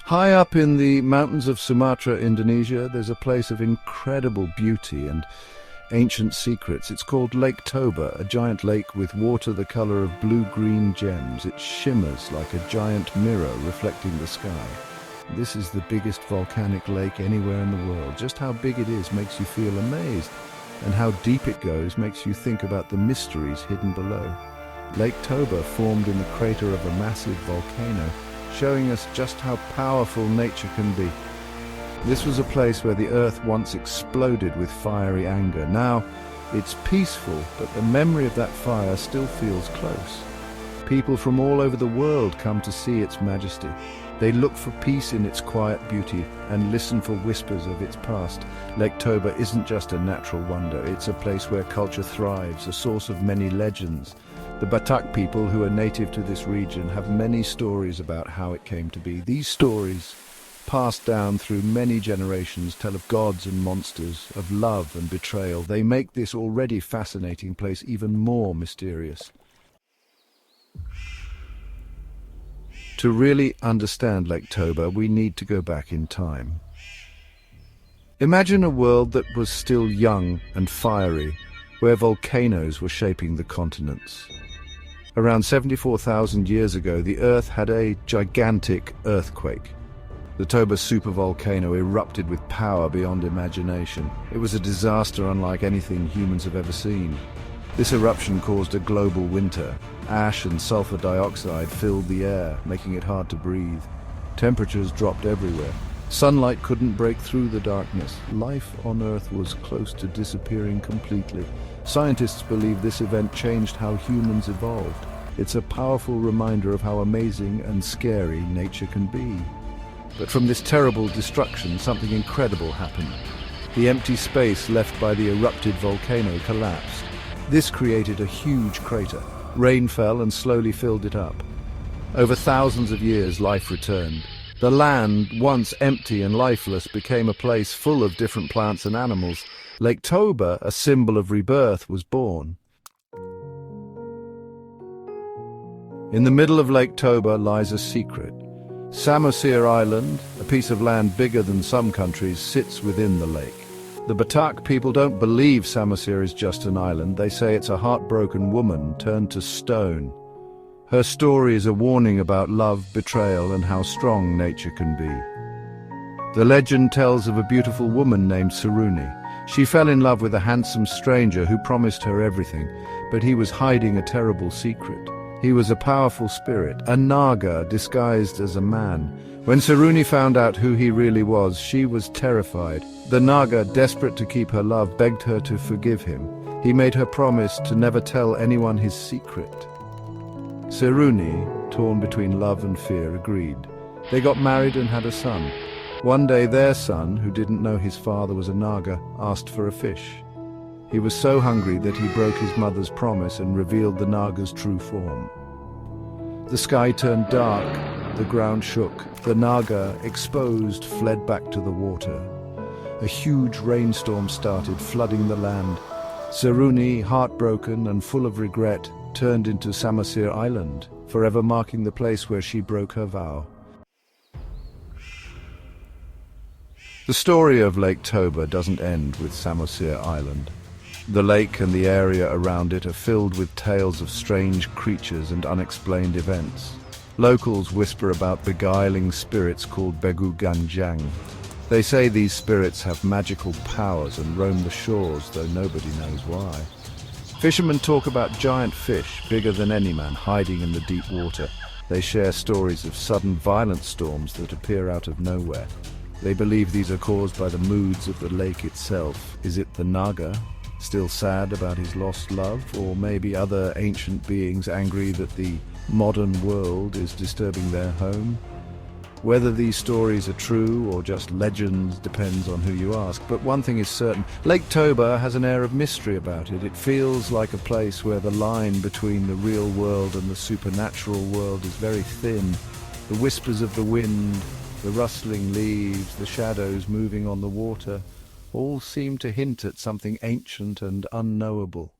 High up in the mountains of Sumatra, Indonesia, there's a place of incredible beauty and ancient secrets. It's called Lake Toba, a giant lake with water the color of blue-green gems. It shimmers like a giant mirror reflecting the sky. This is the biggest volcanic lake anywhere in the world. Just how big it is makes you feel amazed, and how deep it goes makes you think about the mysteries hidden below. Lake Toba formed in the crater of a massive volcano, showing us just how powerful nature can be. This was a place where the earth once exploded with fiery anger. Now it's peaceful, but the memory of that fire still feels close. People from all over the world come to see its majesty. They look for peace in its quiet beauty and listen for whispers of its past. Lake Toba isn't just a natural wonder, it's a place where culture thrives, a source of many legends. The Batak people, who are native to this region, have many stories about how it came to be. These stories, passed down through many generations, tell of gods and monsters, of love and betrayal. They make this already fascinating place even more mysterious. To really understand Lake Toba, we need to go back in time. Imagine a world that was still young and fiery, where volcanoes were shaping the continents. Around 74,000 years ago, the Earth had a gigantic earthquake. The Toba supervolcano erupted with power beyond imagination. It was a disaster unlike anything humans have ever seen. This eruption caused a global winter. Ash and sulfur dioxide filled the air, making it hard to breathe. Temperatures dropped everywhere. Sunlight couldn't break through the darkness. Life on Earth was close to disappearing completely. Scientists believe this event changed how humans evolved. It's a powerful reminder of how amazing and scary nature can be. But from this terrible destruction, something incredible happened. The empty space left by the erupted volcano collapsed. This created a huge crater. Rain fell and slowly filled it up. Over thousands of years, life returned. The land, once empty and lifeless, became a place full of different plants and animals. Lake Toba, a symbol of rebirth, was born. In the middle of Lake Toba lies a secret. Samosir Island, a piece of land bigger than some countries, sits within the lake. The Batak people don't believe Samosir is just an island. They say it's a heartbroken woman turned to stone. Her story is a warning about love, betrayal, and how strong nature can be. The legend tells of a beautiful woman named Saruni. She fell in love with a handsome stranger who promised her everything, but he was hiding a terrible secret. He was a powerful spirit, a Naga disguised as a man. When Saruni found out who he really was, she was terrified. The Naga, desperate to keep her love, begged her to forgive him. He made her promise to never tell anyone his secret. Saruni, torn between love and fear, agreed. They got married and had a son. One day their son, who didn't know his father was a Naga, asked for a fish. He was so hungry that he broke his mother's promise and revealed the Naga's true form. The sky turned dark, the ground shook. The Naga, exposed, fled back to the water. A huge rainstorm started, flooding the land. Saruni, heartbroken and full of regret, turned into Samosir Island, forever marking the place where she broke her vow. The story of Lake Toba doesn't end with Samosir Island. The lake and the area around it are filled with tales of strange creatures and unexplained events. Locals whisper about beguiling spirits called Begu Ganjang. They say these spirits have magical powers and roam the shores, though nobody knows why. Fishermen talk about giant fish, bigger than any man, hiding in the deep water. They share stories of sudden violent storms that appear out of nowhere. They believe these are caused by the moods of the lake itself. Is it the Naga, still sad about his lost love, or maybe other ancient beings angry that the modern world is disturbing their home? Whether these stories are true or just legends depends on who you ask, but one thing is certain. Lake Toba has an air of mystery about it. It feels like a place where the line between the real world and the supernatural world is very thin. The whispers of the wind, the rustling leaves, the shadows moving on the water, all seem to hint at something ancient and unknowable.